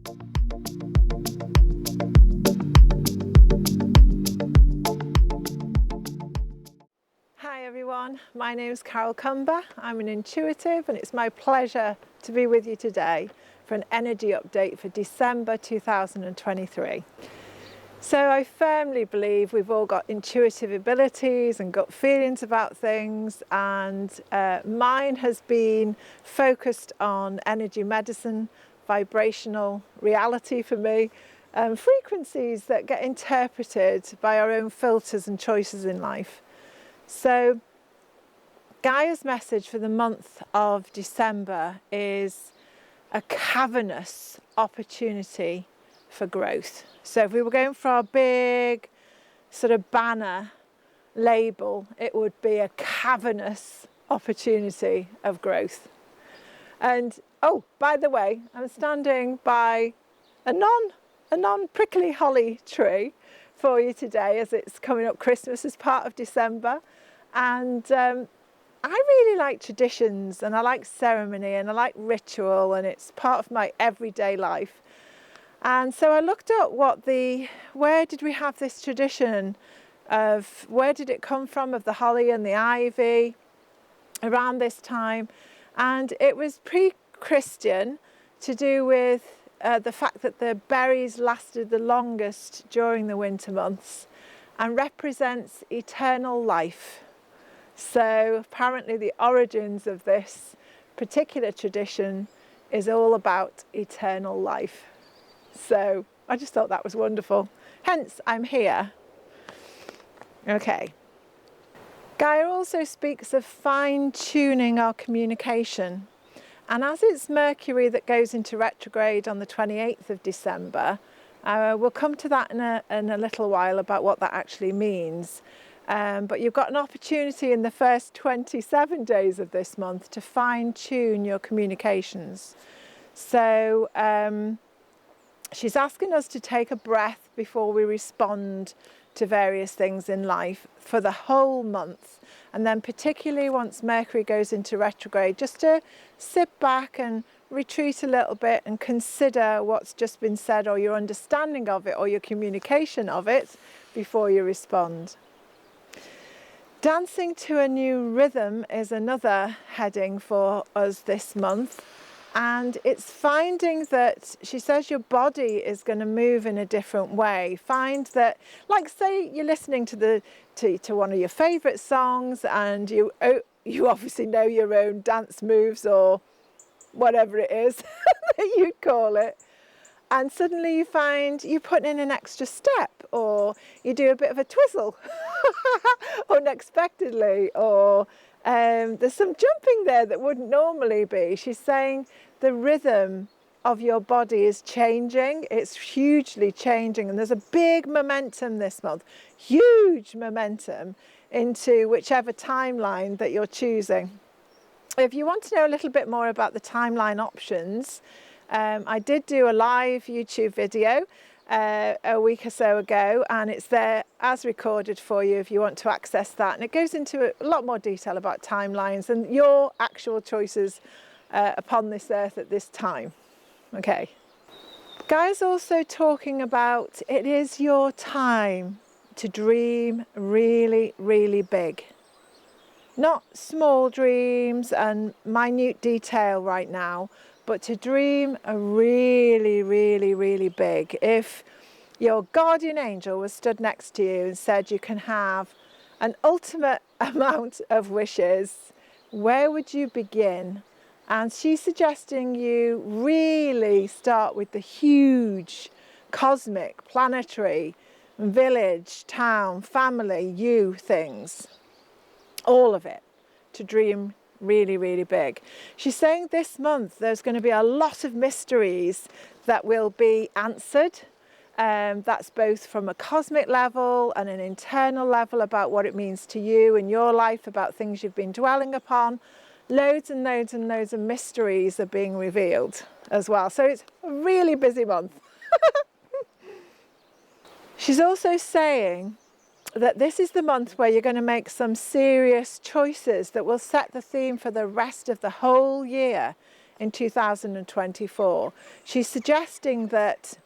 Hi everyone, my name is Cumber. I'm an intuitive and it's my pleasure to be with you today for an energy update for December 2023. So I firmly believe we've all got intuitive abilities and gut feelings about things, and mine has been focused on energy medicine, vibrational reality for me, frequencies that get interpreted by our own filters and choices in life. So Gaia's message for the month of December is a cavernous opportunity for growth. So if we were going for our big sort of banner label, it would be a cavernous opportunity of growth. And oh, by the way, I'm standing by a non-prickly holly tree for you today, as it's coming up Christmas as part of December. And I really like traditions, and I like ceremony, and I like ritual, and it's part of my everyday life. And so I looked up where did we have this tradition of, where did it come from, of the holly and the ivy around this time. And it was pre-Christian, to do with the fact that the berries lasted the longest during the winter months and represents eternal life. So apparently the origins of this particular tradition is all about eternal life. So I just thought that was wonderful. Hence, I'm here. Okay. Gaia also speaks of fine-tuning our communication. And as it's Mercury that goes into retrograde on the 28th of December, we'll come to that in a little while about what that actually means. But you've got an opportunity in the first 27 days of this month to fine-tune your communications. So she's asking us to take a breath before we respond to various things in life for the whole month. And then particularly once Mercury goes into retrograde, just to sit back and retreat a little bit and consider what's just been said, or your understanding of it, or your communication of it, before you respond. Dancing to a new rhythm is another heading for us this month. And it's finding that, she says, your body is going to move in a different way. Find that, like, say you're listening to one of your favourite songs, and you obviously know your own dance moves or whatever it is that you'd call it. And suddenly you find you put in an extra step, or you do a bit of a twizzle unexpectedly, or there's some jumping there that wouldn't normally be. She's saying the rhythm of your body is changing. It's hugely changing, and there's a big momentum this month, huge momentum into whichever timeline that you're choosing. If you want to know a little bit more about the timeline options, I did do a live YouTube video a week or so ago, and it's there as recorded for you if you want to access that. And it goes into a lot more detail about timelines and your actual choices upon this earth at this time. Okay. Gaia's also talking about, it is your time to dream really, really big. Not small dreams and minute detail right now, but to dream a really, really, really big. If your guardian angel was stood next to you and said you can have an ultimate amount of wishes, where would you begin? And she's suggesting you really start with the huge, cosmic, planetary, village, town, family, you things. All of it, to dream really, really big. She's saying this month there's going to be a lot of mysteries that will be answered. That's both from a cosmic level and an internal level about what it means to you in your life, about things you've been dwelling upon. Loads and loads and loads of mysteries are being revealed as well. So it's a really busy month. She's also saying that this is the month where you're going to make some serious choices that will set the theme for the rest of the whole year in 2024. She's suggesting that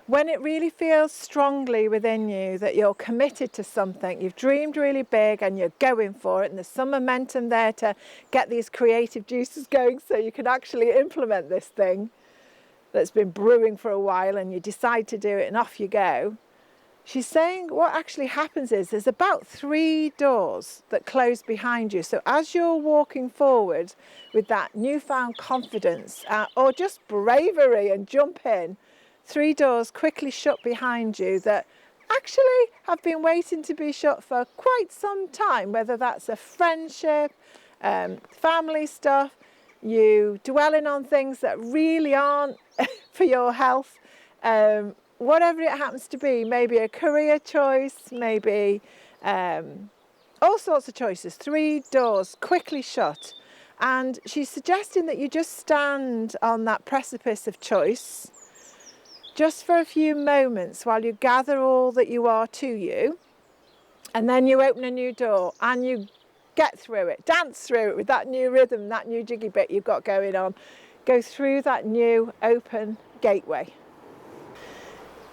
when it really feels strongly within you that you're committed to something, you've dreamed really big and you're going for it, and there's some momentum there to get these creative juices going so you can actually implement this thing that's been brewing for a while, and you decide to do it and off you go. She's saying what actually happens is there's about 3 doors that close behind you. So as you're walking forward with that newfound confidence or just bravery and jump in, 3 doors quickly shut behind you that actually have been waiting to be shut for quite some time, whether that's a friendship, family stuff, you dwelling on things that really aren't for your health, whatever it happens to be, maybe a career choice, maybe all sorts of choices. 3 doors quickly shut. And she's suggesting that you just stand on that precipice of choice just for a few moments while you gather all that you are to you, and then you open a new door and you get through it, dance through it with that new rhythm, that new jiggy bit you've got going on. Go through that new open gateway.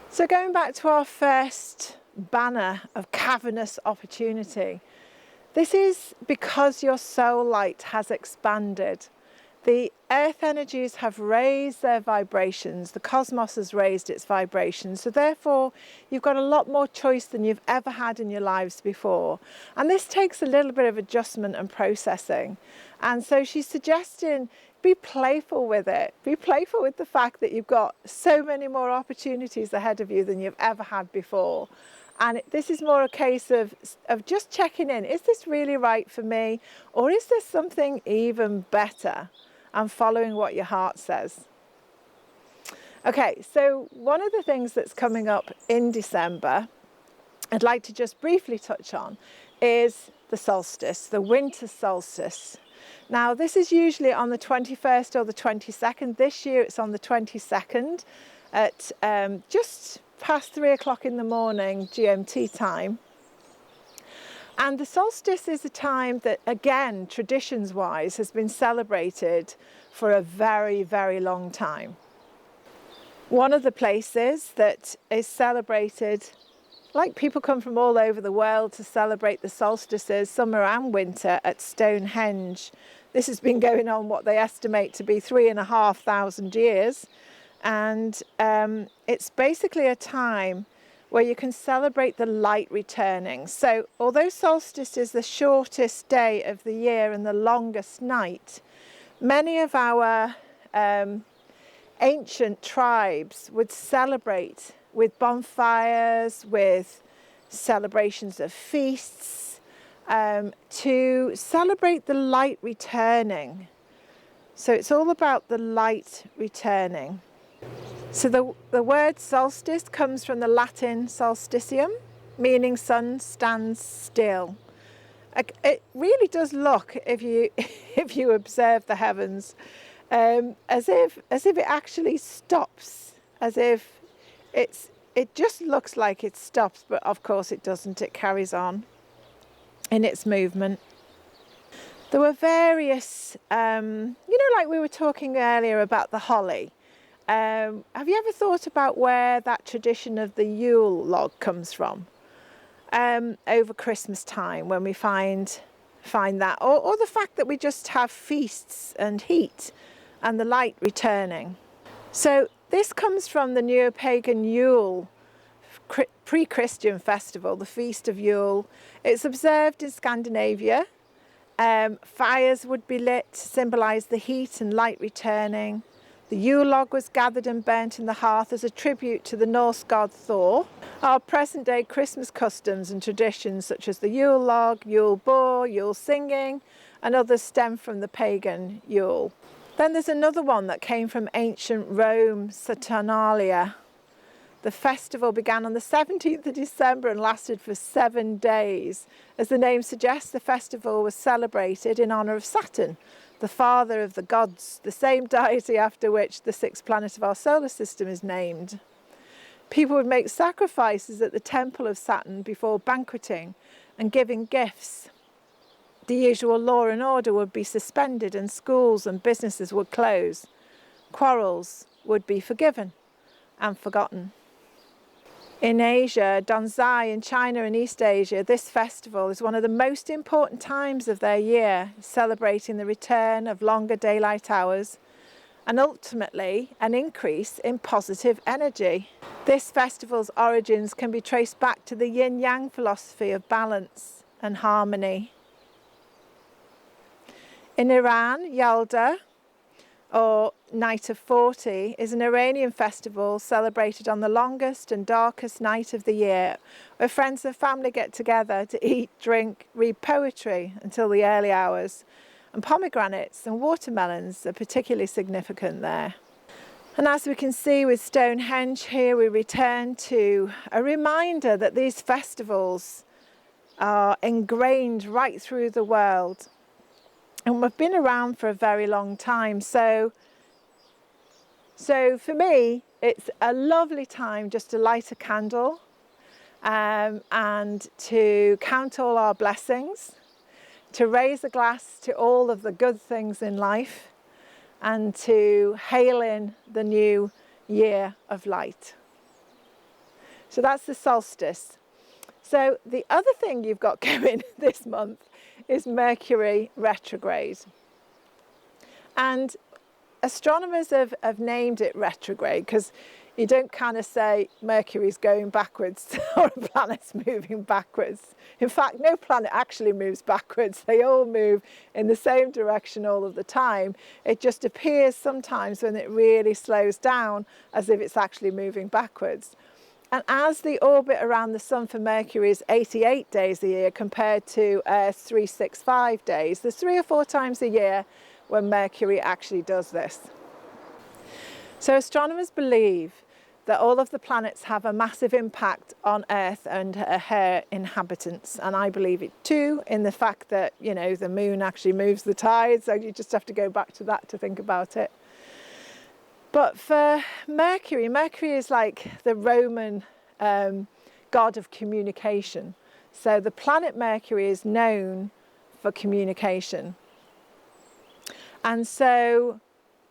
So going back to our first banner of cavernous opportunity, this is because your soul light has expanded. The earth energies have raised their vibrations, the cosmos has raised its vibrations, so therefore you've got a lot more choice than you've ever had in your lives before. And this takes a little bit of adjustment and processing. And so she's suggesting be playful with it. Be playful with the fact that you've got so many more opportunities ahead of you than you've ever had before. And this is more a case of just checking in. Is this really right for me? Or is there something even better? And following what your heart says. Okay, so one of the things that's coming up in December, I'd like to just briefly touch on, is the solstice, the winter solstice. Now, this is usually on the 21st or the 22nd. This year it's on the 22nd at just past 3 o'clock in the morning GMT time. And the solstice is a time that, again, traditions-wise, has been celebrated for a very, very long time. One of the places that is celebrated, like people come from all over the world to celebrate the solstices, summer and winter, at Stonehenge. This has been going on what they estimate to be 3,500 years. And it's basically a time where you can celebrate the light returning. So although solstice is the shortest day of the year and the longest night, many of our ancient tribes would celebrate with bonfires, with celebrations of feasts, to celebrate the light returning. So it's all about the light returning. So the word solstice comes from the Latin solstitium, meaning sun stands still. It really does look, if you observe the heavens, as if it actually stops, as if it just looks like it stops, but of course it doesn't. It carries on in its movement. There were various, like we were talking earlier about the holly. Have you ever thought about where that tradition of the Yule log comes from? Over Christmas time, when we find that, or the fact that we just have feasts and heat and the light returning. So this comes from the neo-pagan Yule pre-Christian festival, the Feast of Yule. It's observed in Scandinavia. Fires would be lit to symbolise the heat and light returning. The Yule log was gathered and burnt in the hearth as a tribute to the Norse god Thor. Our present-day Christmas customs and traditions, such as the Yule log, Yule boar, Yule singing, and others stem from the pagan Yule. Then there's another one that came from ancient Rome, Saturnalia. The festival began on the 17th of December and lasted for 7 days. As the name suggests, the festival was celebrated in honour of Saturn, the father of the gods, the same deity after which the 6th planet of our solar system is named. People would make sacrifices at the temple of Saturn before banqueting and giving gifts. The usual law and order would be suspended and schools and businesses would close. Quarrels would be forgiven and forgotten. In Asia, Donzai in China and East Asia, this festival is one of the most important times of their year, celebrating the return of longer daylight hours and ultimately an increase in positive energy. This festival's origins can be traced back to the yin-yang philosophy of balance and harmony. In Iran, Yalda, or Night of 40, is an Iranian festival celebrated on the longest and darkest night of the year, where friends and family get together to eat, drink, read poetry until the early hours, and pomegranates and watermelons are particularly significant there. And as we can see with Stonehenge here, we return to a reminder that these festivals are ingrained right through the world. And we've been around for a very long time. So for me, it's a lovely time just to light a candle and to count all our blessings, to raise a glass to all of the good things in life, and to hail in the new year of light. So that's the solstice. So the other thing you've got going this month is Mercury retrograde. And astronomers have named it retrograde because you don't kind of say Mercury's going backwards or a planet's moving backwards. In fact, no planet actually moves backwards. They all move in the same direction all of the time. It just appears sometimes when it really slows down as if it's actually moving backwards. And as the orbit around the Sun for Mercury is 88 days a year compared to 365 days, there's 3 or 4 times a year when Mercury actually does this. So astronomers believe that all of the planets have a massive impact on Earth and her inhabitants. And I believe it too, in the fact that, you know, the moon actually moves the tides. So you just have to go back to that to think about it. But for Mercury, Mercury is like the Roman god of communication. So the planet Mercury is known for communication. And so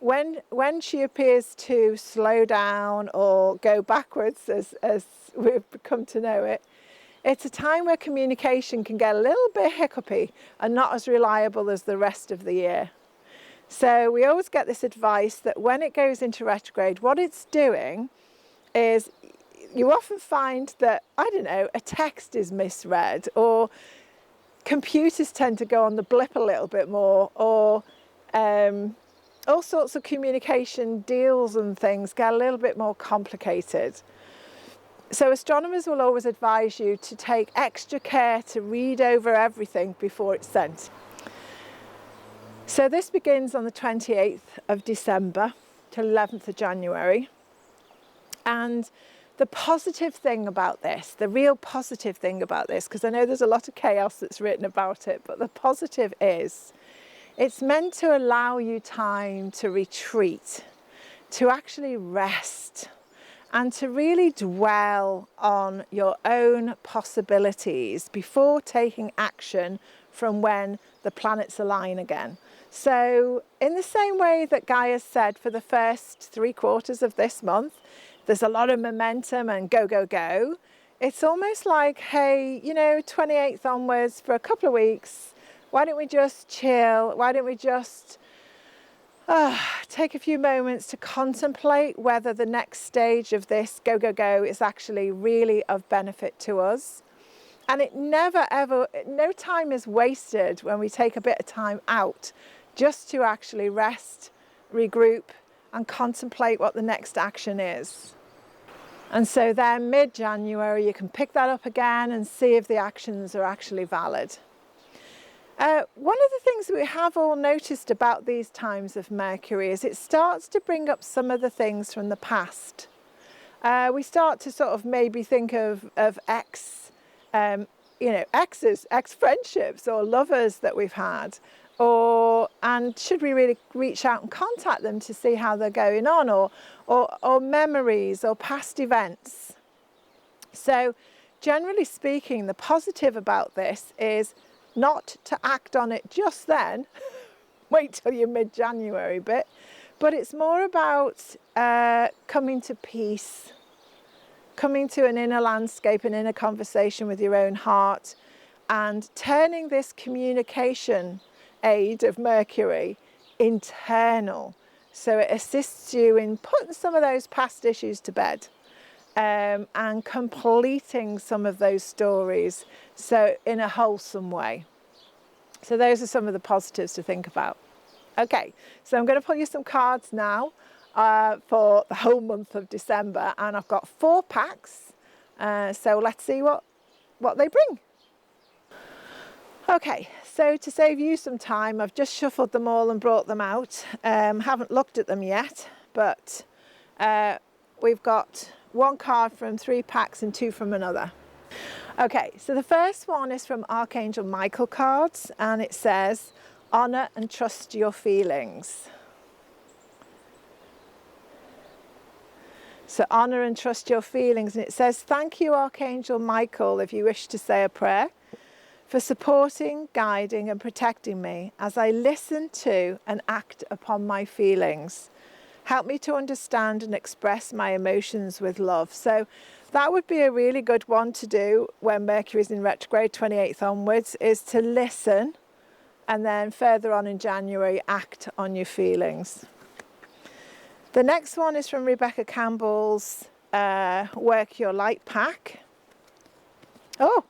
when she appears to slow down or go backwards, as we've come to know it, it's a time where communication can get a little bit hiccupy and not as reliable as the rest of the year. So we always get this advice that when it goes into retrograde, what it's doing is you often find that, I don't know, a text is misread, or computers tend to go on the blip a little bit more, or all sorts of communication deals and things get a little bit more complicated. So astronomers will always advise you to take extra care to read over everything before it's sent. So this begins on the 28th of December till 11th of January. And the positive thing about this, the real positive thing about this, because I know there's a lot of chaos that's written about it, but the positive is it's meant to allow you time to retreat, to actually rest, and to really dwell on your own possibilities before taking action from when the planets align again. So in the same way that Gaia said for the first 3 quarters of this month, there's a lot of momentum and go, go, go. It's almost like, hey, you know, 28th onwards for a couple of weeks, why don't we just chill? Why don't we just take a few moments to contemplate whether the next stage of this go, go, go is actually really of benefit to us. And it never, ever, no time is wasted when we take a bit of time out just to actually rest, regroup, and contemplate what the next action is. And so then mid-January, you can pick that up again and see if the actions are actually valid. One of the things that we have all noticed about these times of Mercury is it starts to bring up some of the things from the past. We start to sort of maybe think of ex-friendships or lovers that we've had, and should we really reach out and contact them to see how they're going on, or memories or past events. So generally speaking, the positive about this is not to act on it just then, wait till you're mid-January bit, but it's more about coming to peace, coming to an inner landscape, an inner conversation with your own heart, and turning this communication aid of Mercury internal. So it assists you in putting some of those past issues to bed, and completing some of those stories, so in a wholesome way. So those are some of the positives to think about. Okay, so I'm going to pull you some cards now for the whole month of December, and I've got 4 packs, so let's see what they bring. Okay, so to save you some time, I've just shuffled them all and brought them out. Haven't looked at them yet, but we've got 1 card from 3 packs and 2 from another. Okay, so the first one is from Archangel Michael cards, and it says, honour and trust your feelings. So honour and trust your feelings, and it says, thank you, Archangel Michael, if you wish to say a prayer, for supporting, guiding and protecting me as I listen to and act upon my feelings. Help me to understand and express my emotions with love. So that would be a really good one to do when Mercury is in retrograde, 28th onwards, is to listen, and then further on in January, act on your feelings. The next one is from Rebecca Campbell's Work Your Light pack. Oh!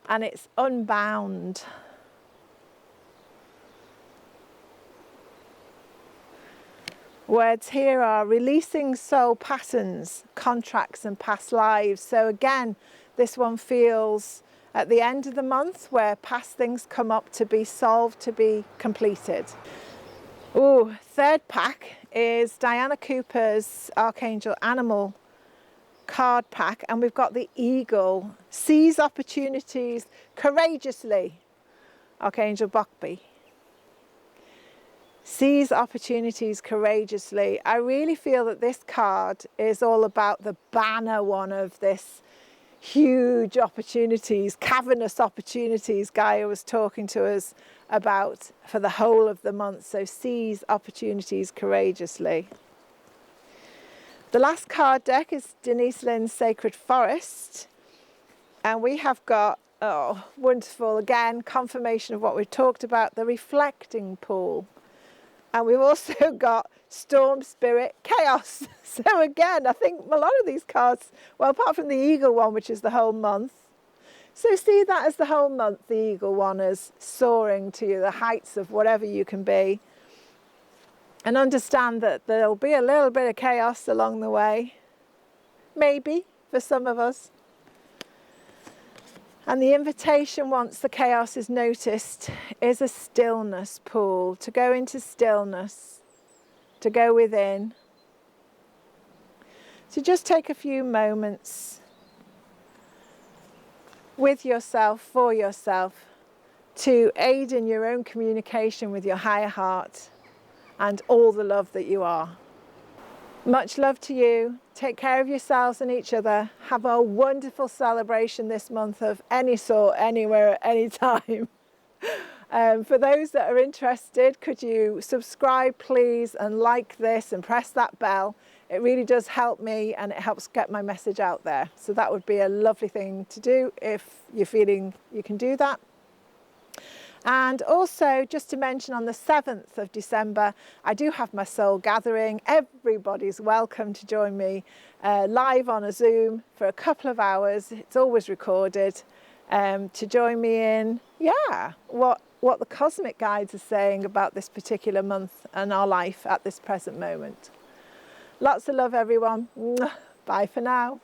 And it's unbound. Words here are releasing soul patterns, contracts and past lives. So again, this one feels at the end of the month where past things come up to be solved, to be completed. Ooh, third pack is Diana Cooper's Archangel Animal card pack, and we've got the eagle. Seize opportunities courageously, Archangel Bokbi. Seize opportunities courageously. I really feel that this card is all about the banner one of this huge opportunities, cavernous opportunities Gaia was talking to us about for the whole of the month. So seize opportunities courageously. The last card deck is Denise Lynn's Sacred Forest, and we have got, oh, wonderful, again, confirmation of what we've talked about, the reflecting pool. And we've also got Storm Spirit Chaos. So again, I think a lot of these cards, well, apart from the Eagle one, which is the whole month, so see that as the whole month, the Eagle one, as soaring to the heights of whatever you can be. And understand that there'll be a little bit of chaos along the way, maybe for some of us. And the invitation, once the chaos is noticed, is a stillness pool, to go into stillness, to go within. So just take a few moments with yourself, for yourself, to aid in your own communication with your higher heart and all the love that you are. Much love to you. Take care of yourselves and each other. Have a wonderful celebration this month of any sort, anywhere, at any time. For those that are interested, could you subscribe please and like this and press that bell? It really does help me and it helps get my message out there. So that would be a lovely thing to do if you're feeling you can do that. And also, just to mention, on the 7th of December, I do have my soul gathering. Everybody's welcome to join me live on a Zoom for a couple of hours. It's always recorded, to join me in, what the cosmic guides are saying about this particular month and our life at this present moment. Lots of love, everyone. Bye for now.